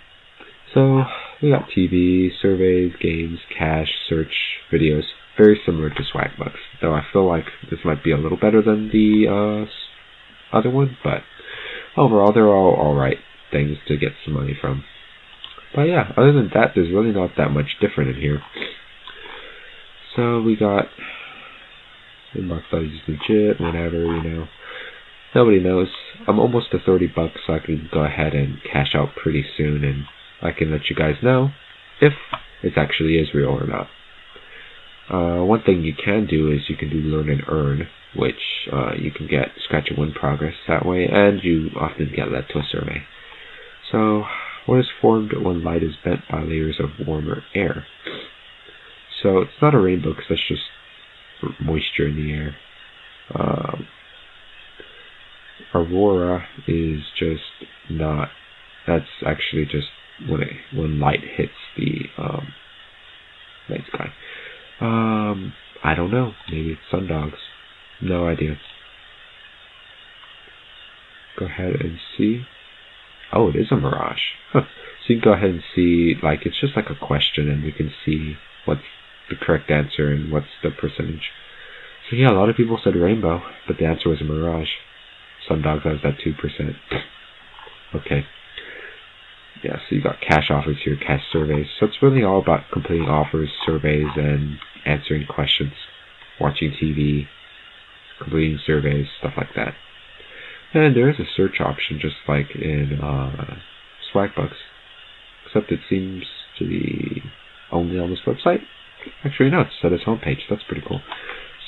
so we got TV, surveys, games, cash, search, videos. Very similar to Swagbucks, though I feel like this might be a little better than the other one, but overall they're all alright things to get some money from. But yeah, other than that, there's really not that much different in here. So we got Inbox.is is legit, whatever, Nobody knows. I'm almost to $30, so I can go ahead and cash out pretty soon, and I can let you guys know if it actually is real or not. One thing you can do is you can do Learn and Earn, which you can get scratch and win progress that way, and you often get led to a survey. So, what is formed when light is bent by layers of warmer air? So, it's not a rainbow because that's just moisture in the air. Aurora is just not. That's actually just when light hits the night sky. I don't know. Maybe it's sundogs. No idea. Go ahead and see. Oh, it is a mirage. Huh. So you can go ahead and see, it's just like a question, and we can see what's the correct answer and what's the percentage. So yeah, a lot of people said rainbow, but the answer was a mirage. Sundogs has that 2%. Okay. Yeah, so you got cash offers here, cash surveys. So it's really all about completing offers, surveys, and answering questions, watching TV, completing surveys, stuff like that. And there is a search option just like in Swagbucks, except it seems to be only on this website. Actually, no, it's at its homepage. That's pretty cool.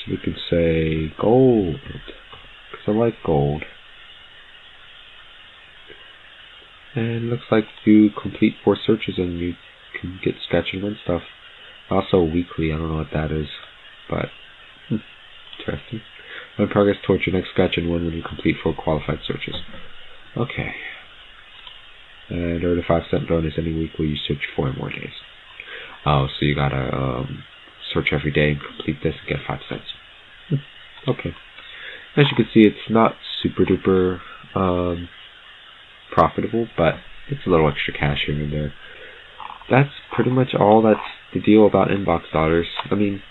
So we can say gold, because I like gold. And it looks like you complete 4 searches and you can get scratch and win stuff. Also weekly, I don't know what that is, but interesting. Win progress towards your next scratch and win when you complete 4 qualified searches. Okay. And earn a 5-cent bonus any week where you search 4 more days. Oh, so you gotta search every day and complete this and get 5 cents. Okay. As you can see, it's not super duper profitable, but it's a little extra cash here and there. That's pretty much all that's the deal about inbox dollars. I mean,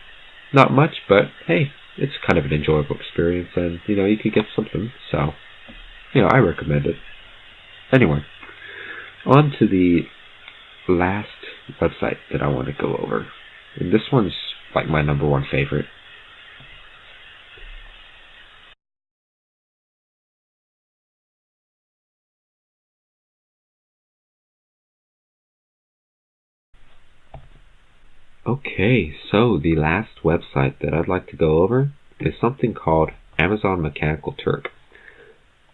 not much, but hey, it's kind of an enjoyable experience, and you could get something, so I recommend it. Anyway, on to the last website that I want to go over, and this one's like my #1 favorite. Okay, so the last website that I'd like to go over is something called Amazon Mechanical Turk.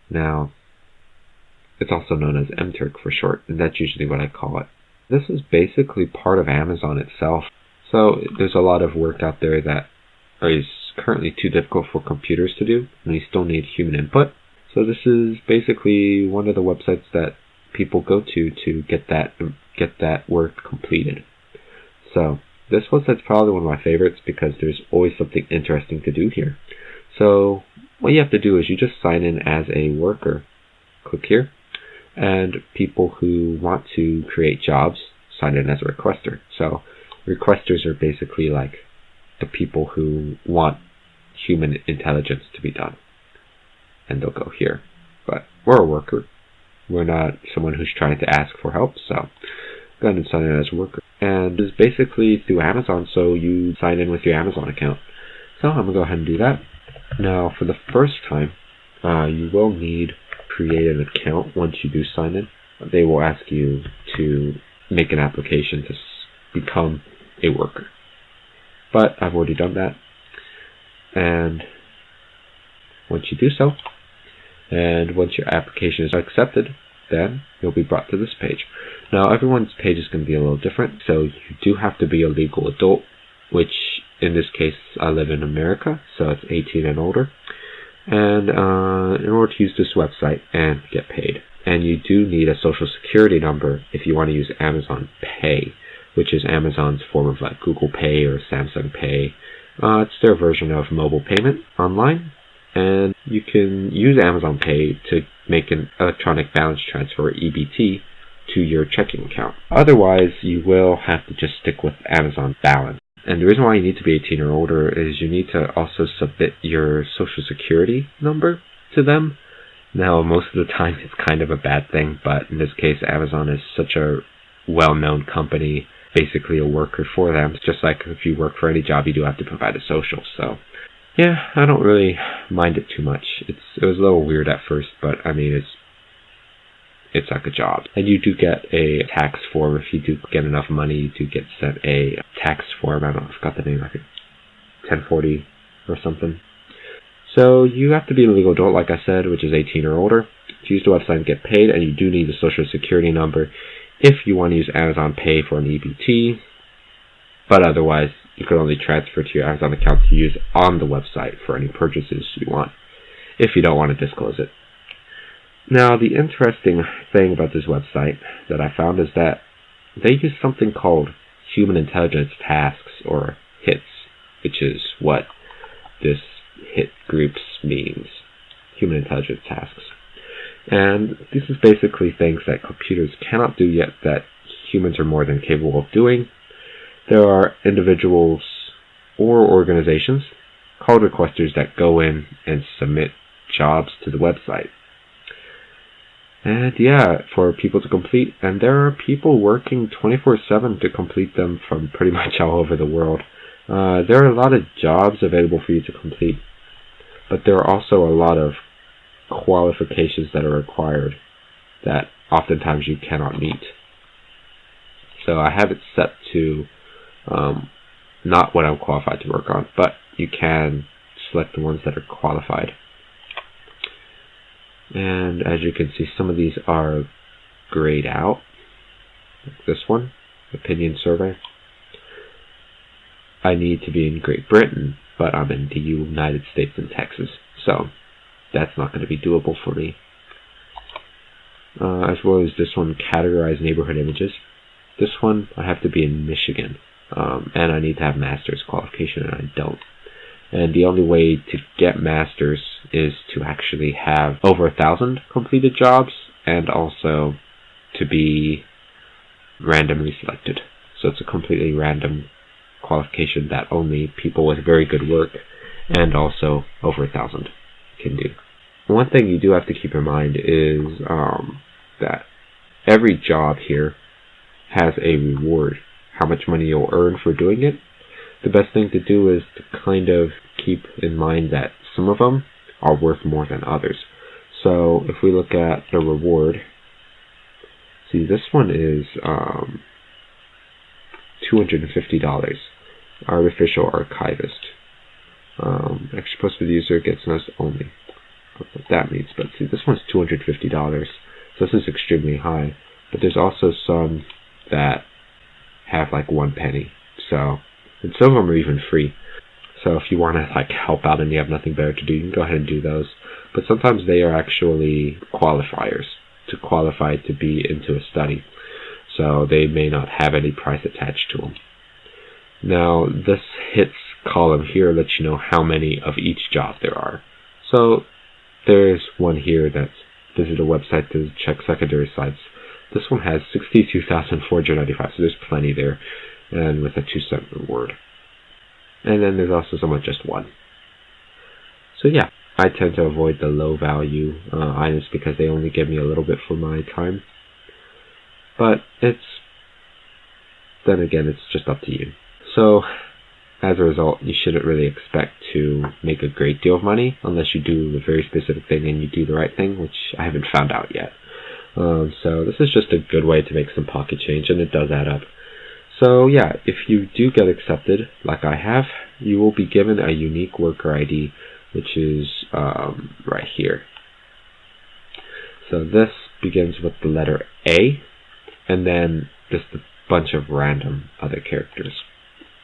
Now, it's also known as MTurk for short, and that's usually what I call it. This is basically part of Amazon itself. So there's a lot of work out there that is currently too difficult for computers to do, and we still need human input. So this is basically one of the websites that people go to get that work completed. So this website's probably one of my favorites because there's always something interesting to do here. So what you have to do is you just sign in as a worker. Click here, and people who want to create jobs sign in as a requester. So requesters are basically like the people who want human intelligence to be done, and they'll go here. But we're a worker. We're not someone who's trying to ask for help, so go ahead and sign in as a worker. And it's basically through Amazon, so you sign in with your Amazon account. So I'm going to go ahead and do that. Now, for the first time, you will need to create an account once you do sign in. They will ask you to make an application to become a worker. But I've already done that. And once you do so, and once your application is accepted, then you'll be brought to this page. Now, everyone's page is going to be a little different, so you do have to be a legal adult, which in this case, I live in America, so it's 18 and older. And in order to use this website and get paid. And you do need a social security number if you want to use Amazon Pay, which is Amazon's form of like Google Pay or Samsung Pay. It's their version of mobile payment online. And you can use Amazon Pay to make an electronic balance transfer, EBT, to your checking account. Otherwise, you will have to just stick with Amazon Balance. And the reason why you need to be 18 or older is you need to also submit your social security number to them. Now, most of the time, it's kind of a bad thing, but in this case, Amazon is such a well-known company, basically a worker for them. It's just like if you work for any job, you do have to provide a social. So yeah, I don't really mind it too much. It was a little weird at first, but I mean, it's like a job. And you do get a tax form. If you do get enough money, you do get sent a tax form. I forgot the name. I think 1040 or something. So you have to be a legal adult, like I said, which is 18 or older, to use the website and get paid. And you do need a social security number if you want to use Amazon Pay for an EBT. But otherwise, you can only transfer to your Amazon account to use on the website for any purchases you want, if you don't want to disclose it. Now, the interesting thing about this website that I found is that they use something called human intelligence tasks, or HITS, which is what this HIT groups means, human intelligence tasks. And this is basically things that computers cannot do yet that humans are more than capable of doing. There are individuals or organizations called requesters that go in and submit jobs to the website. And yeah, for people to complete, and there are people working 24/7 to complete them from pretty much all over the world. There are a lot of jobs available for you to complete, but there are also a lot of qualifications that are required that oftentimes you cannot meet. So I have it set to not what I'm qualified to work on, but you can select the ones that are qualified. And as you can see, some of these are grayed out, like this one, opinion survey. I need to be in Great Britain, but I'm in the United States and Texas, so that's not going to be doable for me. As well as this one, categorize neighborhood images. This one, I have to be in Michigan, and I need to have master's qualification, and I don't. And the only way to get masters is to actually have over 1,000 completed jobs, and also to be randomly selected. So it's a completely random qualification that only people with very good work and also over 1,000 can do. One thing you do have to keep in mind is that every job here has a reward, how much money you'll earn for doing it. The best thing to do is to kind of keep in mind that some of them are worth more than others. So if we look at the reward, see, this one is $250, artificial archivist. Extra post with user gets noticed only. I don't know what that means, but see, this one's $250, so this is extremely high. But there's also some that have like 1 penny. So, and some of them are even free. So if you want to like help out and you have nothing better to do, you can go ahead and do those. But sometimes they are actually qualifiers to qualify to be into a study. So they may not have any price attached to them. Now this HITS column here lets you know how many of each job there are. So there's one here that's visit a website to check secondary sites. This one has 62,495, so there's plenty there, and with a 2-cent reward. And then there's also some with just 1. So yeah, I tend to avoid the low value items because they only give me a little bit for my time. But then again, it's just up to you. So as a result, you shouldn't really expect to make a great deal of money unless you do a very specific thing and you do the right thing, which I haven't found out yet. So this is just a good way to make some pocket change, and it does add up. So yeah, if you do get accepted, like I have, you will be given a unique worker ID, which is right here. So this begins with the letter A, and then just a bunch of random other characters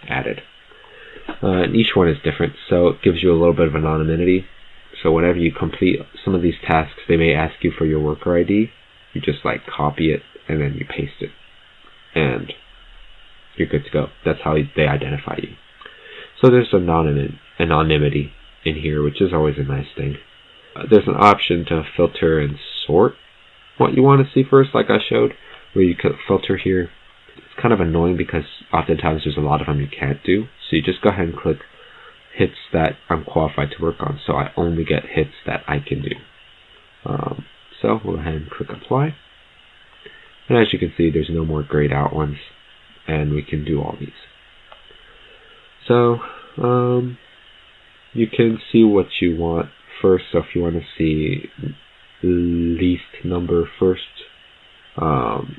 added. And each one is different, so it gives you a little bit of anonymity. So whenever you complete some of these tasks, they may ask you for your worker ID. You just like copy it and then you paste it, and you're good to go. That's how they identify you. So there's anonymity in here, which is always a nice thing. There's an option to filter and sort what you want to see first, like I showed, where you could filter here. It's kind of annoying because oftentimes there's a lot of them you can't do. So you just go ahead and click hits that I'm qualified to work on. So I only get hits that I can do. So we'll go ahead and click apply. And as you can see, there's no more grayed out ones, and we can do all these. So you can see what you want first. So if you want to see least number first,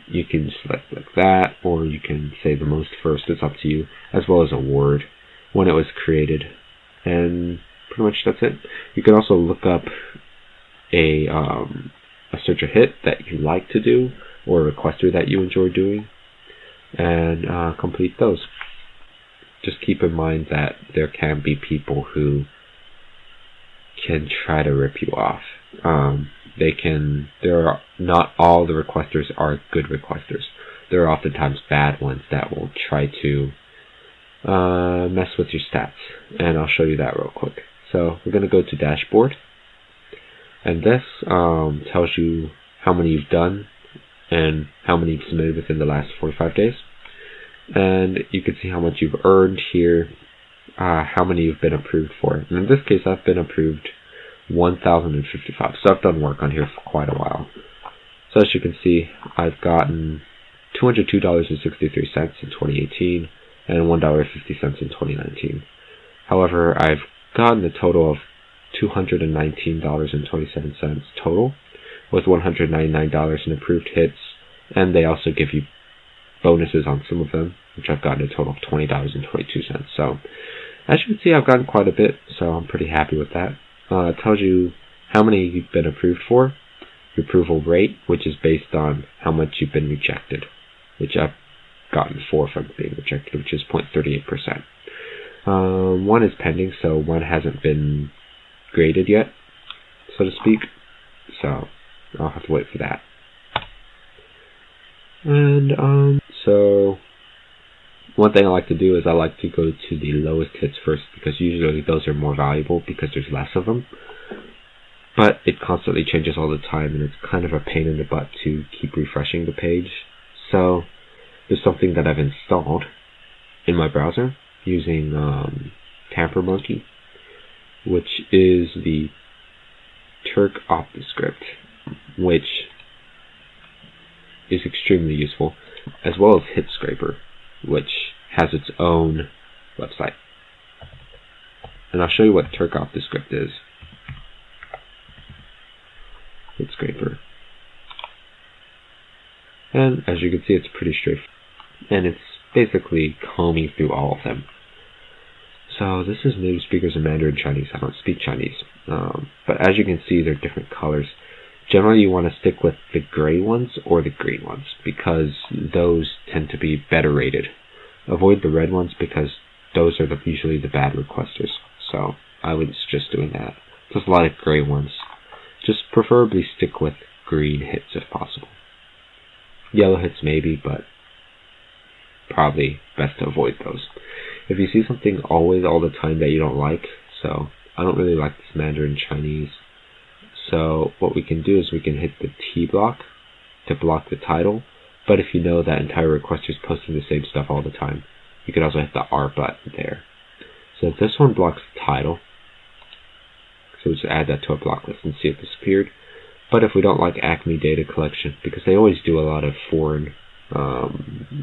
you can select like that, or you can say the most first. It's up to you, as well as a word when it was created, and pretty much that's it. You can also look up a search a hit that you like to do, or a requester that you enjoy doing, and complete those. Just keep in mind that there can be people who can try to rip you off. Not all the requesters are good requesters. There are oftentimes bad ones that will try to mess with your stats, and I'll show you that real quick. So we're going to go to dashboard, and this tells you how many you've done and how many you've submitted within the last 45 days. And you can see how much you've earned here, how many you've been approved for. And in this case, I've been approved 1,055. So I've done work on here for quite a while. So as you can see, I've gotten $202.63 in 2018 and $1.50 in 2019. However, I've gotten a total of $219.27 total, with $199 in approved hits, and they also give you bonuses on some of them, which I've gotten a total of $20.22. So as you can see, I've gotten quite a bit, so I'm pretty happy with that. It tells you how many you've been approved for, your approval rate, which is based on how much you've been rejected, which I've gotten 4 from being rejected, which is 0.38%. One is pending, so one hasn't been graded yet, so to speak, so I'll have to wait for that. And so one thing I like to do is I like to go to the lowest hits first, because usually those are more valuable because there's less of them. But it constantly changes all the time, and it's kind of a pain in the butt to keep refreshing the page. So there's something that I've installed in my browser using TamperMonkey, which is the Turk OptiScript, which is extremely useful, as well as HitScraper, which has its own website. And I'll show you what Turk OptiScript is. HitScraper. And as you can see, it's pretty straightforward, and it's basically combing through all of them. So this is native speakers in Mandarin Chinese. I don't speak Chinese, but as you can see, they're different colors. Generally, you want to stick with the gray ones or the green ones, because those tend to be better rated. Avoid the red ones, because those are usually the bad requesters. So I would suggest doing that. There's a lot of gray ones. Just preferably stick with green hits if possible. Yellow hits maybe, but probably best to avoid those. If you see something always all the time that you don't like, so I don't really like this Mandarin Chinese, so what we can do is we can hit the T block to block the title, but if you know that entire requester is posting the same stuff all the time, you can also hit the R button there. So if this one blocks the title, so we just add that to a block list and see it disappeared. But if we don't like Acme data collection, because they always do a lot of foreign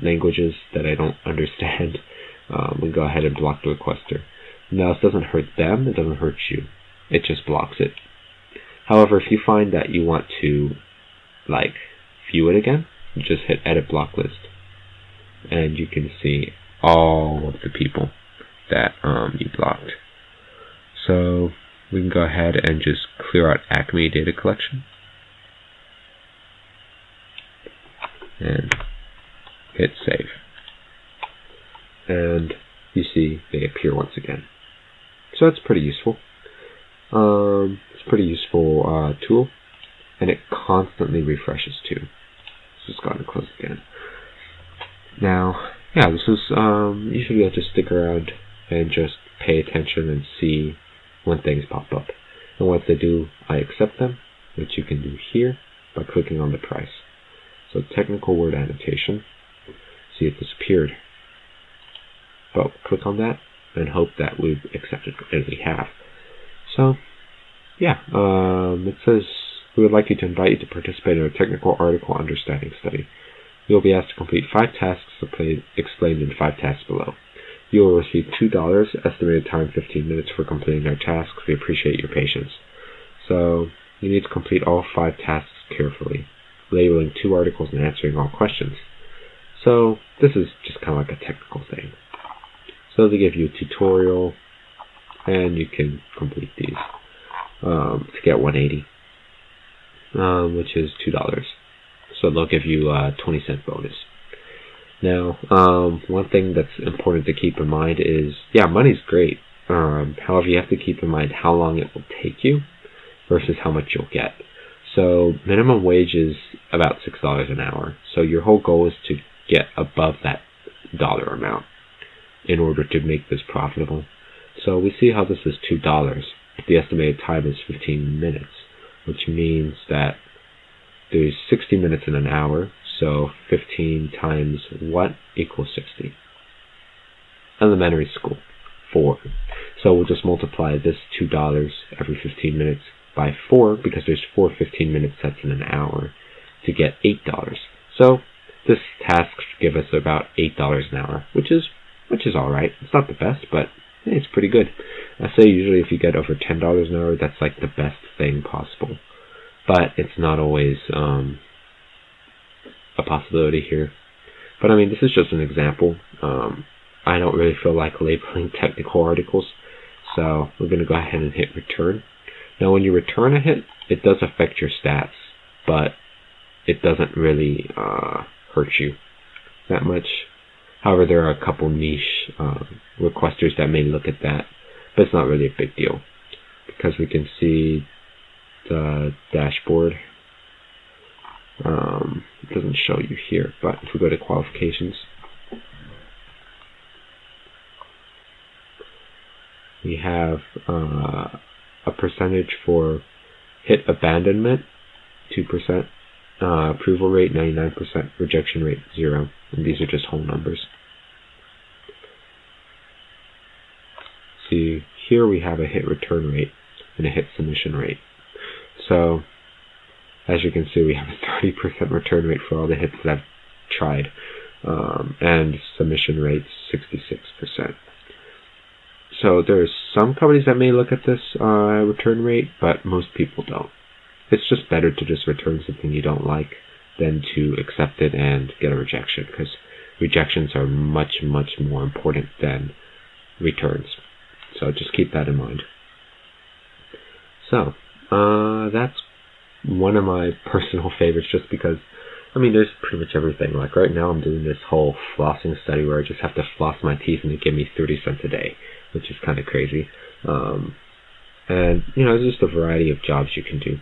languages that I don't understand, we go ahead and block the requester. Now, this doesn't hurt them, it doesn't hurt you, it just blocks it. However, if you find that you want to view it again, you just hit edit block list, and you can see all of the people that you blocked. So we can go ahead and just clear out Acme data collection and hit save, and you see they appear once again. So it's pretty useful. It's a pretty useful tool, and it constantly refreshes too. Just go ahead and close again. Now, yeah, this is you should be able to stick around and just pay attention and see when things pop up. And once they do, I accept them, which you can do here by clicking on the price. So technical word annotation. See, it disappeared. But click on that and hope that we've accepted it, and we have. So, yeah, it says we would like to invite you to participate in a technical article understanding study. You will be asked to complete 5 tasks explained in 5 tasks below. You will receive $2, estimated time 15 minutes for completing our tasks. We appreciate your patience. So, you need to complete all 5 tasks carefully, labeling 2 articles and answering all questions. So, this is just kind of like a technical thing. So, they give you a tutorial, and you can complete these to get 180, which is $2. So, they'll give you a 20-cent bonus. Now, one thing that's important to keep in mind is, yeah, money's great. However, you have to keep in mind how long it will take you versus how much you'll get. So, minimum wage is about $6 an hour. So, your whole goal is to get above that dollar amount in order to make this profitable. So, we see how this is $2. The estimated time is 15 minutes, which means that there's 60 minutes in an hour. So 15 times what equals 60? Elementary school, 4. So we'll just multiply this $2 every 15 minutes by 4, because there's 4 15-minute sets in an hour, to get $8. So this task should give us about $8 an hour, which is alright. It's not the best, but it's pretty good. I say usually if you get over $10 an hour, that's like the best thing possible. But it's not always a possibility here. But I mean, this is just an example. I don't really feel like labeling technical articles, so we're going to go ahead and hit return. Now when you return a hit, it does affect your stats, but it doesn't really hurt you that much. However, there are a couple niche requesters that may look at that, but it's not really a big deal, because we can see the dashboard. It doesn't show you here, but if we go to qualifications, we have a percentage for hit abandonment, 2%, approval rate 99%, rejection rate 0, and these are just whole numbers. See, here we have a hit return rate and a hit submission rate. So, as you can see, we have a 30% return rate for all the hits that I've tried, and submission rate 66%. So there's some companies that may look at this return rate, but most people don't. It's just better to just return something you don't like than to accept it and get a rejection, because rejections are much, much more important than returns. So just keep that in mind. So, that's one of my personal favorites, just because, I mean, there's pretty much everything. Like right now I'm doing this whole flossing study where I just have to floss my teeth and they give me 30 cents a day, which is kind of crazy. And, you know, there's just a variety of jobs you can do.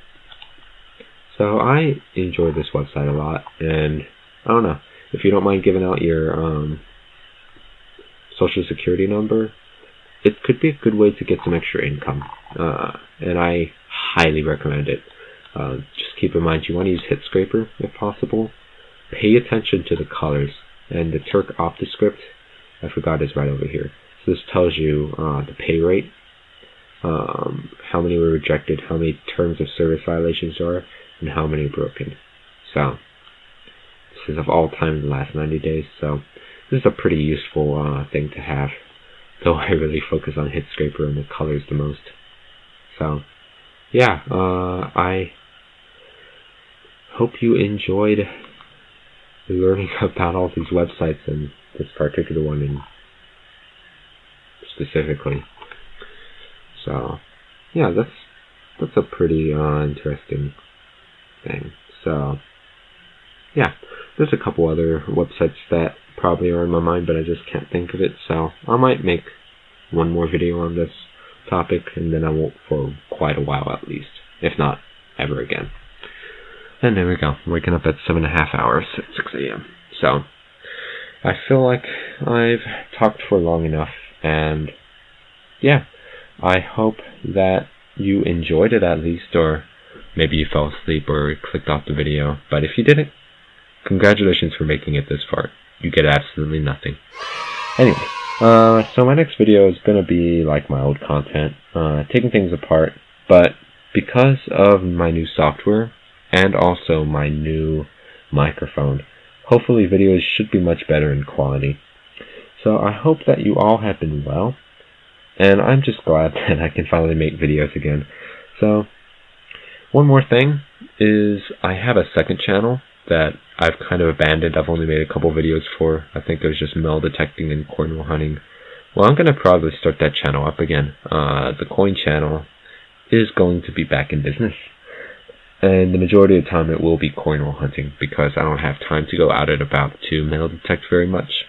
So I enjoy this website a lot, and I don't know, if you don't mind giving out your social security number, it could be a good way to get some extra income, and I highly recommend it. Just keep in mind you want to use Hit Scraper if possible. Pay attention to the colors, and the Turk OptiScript, I forgot, is right over here. So this tells you the pay rate, how many were rejected, how many terms of service violations there are, and how many are broken. So this is of all time in the last 90 days, so this is a pretty useful thing to have, though I really focus on Hit Scraper and the colors the most. So yeah, I hope you enjoyed learning about all these websites and this particular one in specifically. So yeah, that's a pretty interesting thing. So yeah, there's a couple other websites that probably are in my mind, but I just can't think of it. So I might make one more video on this topic, and then I won't for quite a while at least, if not ever again. And there we go, I'm waking up at 7.5 hours at 6 a.m. So I feel like I've talked for long enough, and yeah, I hope that you enjoyed it at least, or maybe you fell asleep or clicked off the video. But if you didn't, congratulations for making it this far. You get absolutely nothing. Anyway, so my next video is going to be like my old content, taking things apart, but because of my new software and also my new microphone, hopefully videos should be much better in quality. So I hope that you all have been well, and I'm just glad that I can finally make videos again. So one more thing is I have a second channel that I've kind of abandoned. I've only made a couple videos for. I think it was just mel detecting and coin hunting. Well, I'm going to probably start that channel up again. The coin channel is going to be back in business, and the majority of the time it will be coin hunting because I don't have time to go out and about to mel detect very much.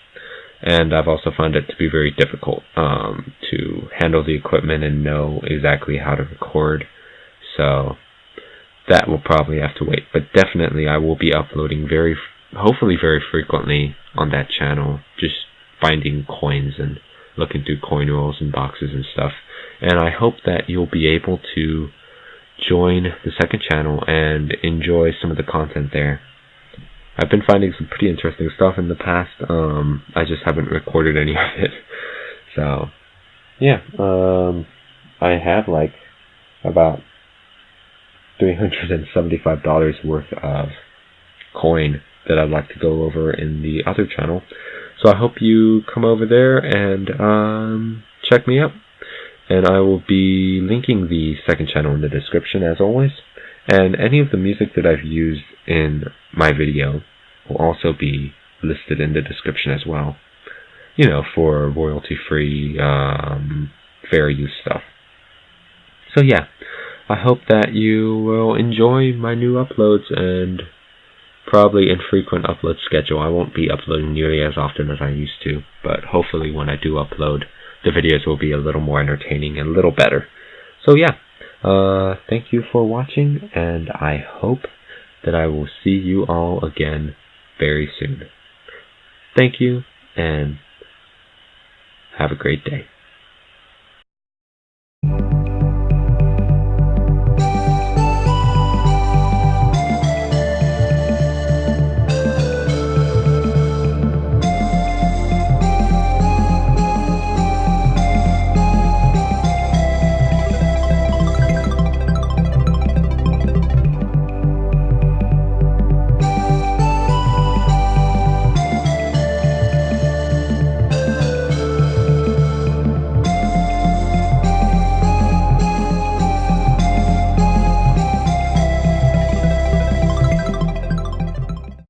And I've also found it to be very difficult to handle the equipment and know exactly how to record. So that will probably have to wait. But definitely I will be uploading hopefully very frequently on that channel, just finding coins and looking through coin rolls and boxes and stuff. And I hope that you'll be able to join the second channel and enjoy some of the content there. I've been finding some pretty interesting stuff in the past. I just haven't recorded any of it. So yeah, I have like about $375 worth of coin that I'd like to go over in the other channel. So I hope you come over there and check me out. And I will be linking the second channel in the description as always. And any of the music that I've used in my video will also be listed in the description as well. You know, for royalty-free, fair use stuff. So yeah, I hope that you will enjoy my new uploads and probably infrequent upload schedule. I won't be uploading nearly as often as I used to, but hopefully when I do upload, the videos will be a little more entertaining and a little better. So yeah, thank you for watching, and I hope that I will see you all again very soon. Thank you, and have a great day.